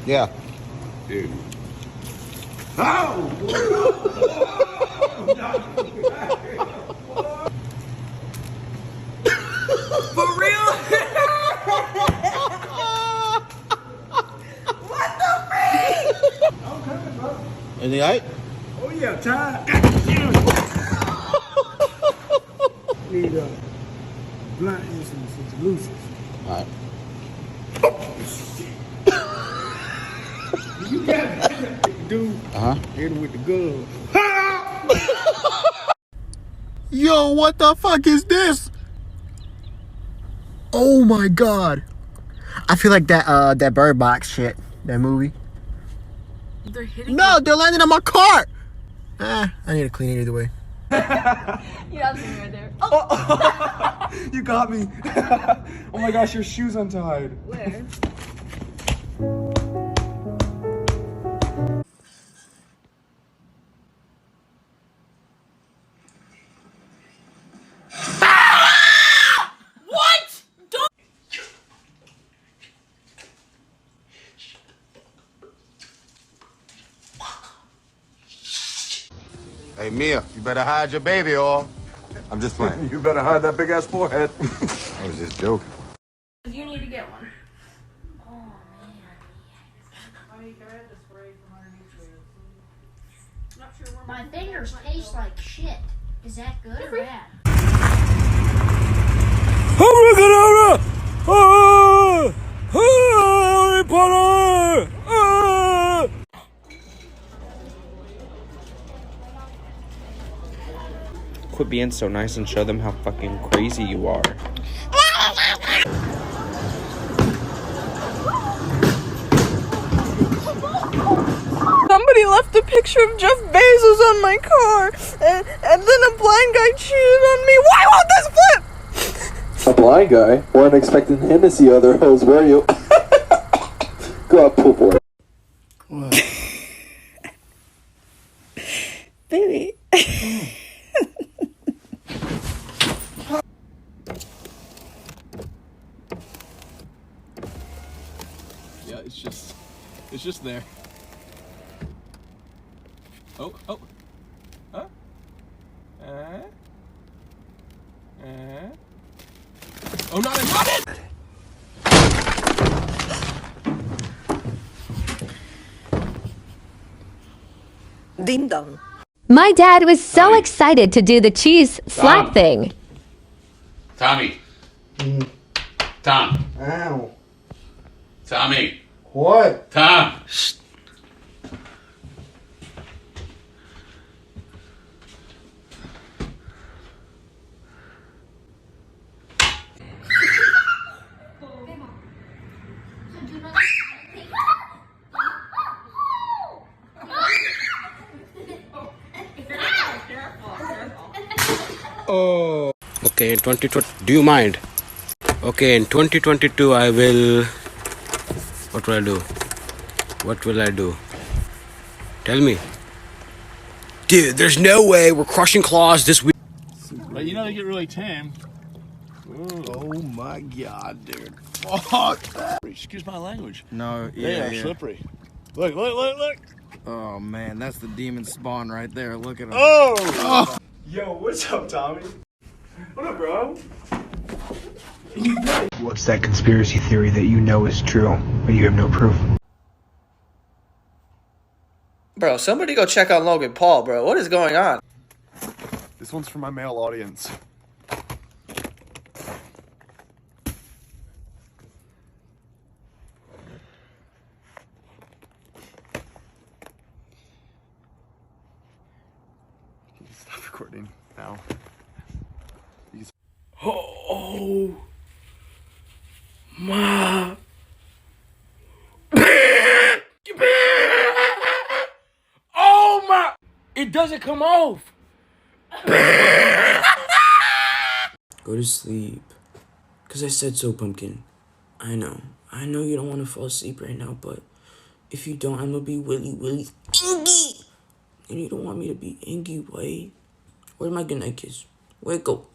Yeah. Dude. Oh! For real? What the freak? Okay, bro. Anything right? Oh yeah, time. Need blunt and some solutions. All right. You got it, dude. Hit him with the gun. Yo, what the fuck is this? Oh my god. I feel like that Bird Box shit, that movie. They're hitting No, they're landing on my car. I need to clean it either way. you have something right there. Oh! You got me. Oh my gosh, your shoe's untied. Where? Hey, Mia, you better hide your baby or... I'm just playing. You better hide that big ass forehead. I was just joking. You need to get one. My fingers taste like shit. Is that good or bad? Quit being so nice and show them how fucking crazy you are. Somebody left a picture of Jeff Bezos on my car, and then a blind guy cheated on me. Why won't this flip? A blind guy? Weren't expecting him to see other hoes, were you? Go out, poop boy. What? Baby. Yeah, it's just there. Oh, huh? Oh, not it! Ding dong. My dad was so excited to do the cheese slap thing. Tommy. Tom. Ow. Tommy. What? Tom. Oh. Okay, in 2020, do you mind? Okay, in 2022, I will... What will I do? What will I do? Tell me. Dude, there's no way we're crushing claws this week. But you know they get really tame. Oh my god, dude. Fuck that. Excuse my language. No, They are slippery. Look, look, look, look. Oh man, that's the demon spawn right there. Look at him. Oh! Yo, what's up, Tommy? What up, bro? What's that conspiracy theory that you know is true, but you have no proof? Bro, somebody go check on Logan Paul, bro. What is going on? This one's for my male audience. Stop recording now. Oh my. Oh my. It doesn't come off. Go to sleep. Because I said so, Pumpkin. I know you don't want to fall asleep right now, but if you don't, I'm going to be really ingy. And you don't want me to be ingy, way. Where's my goodnight kiss? Where it go?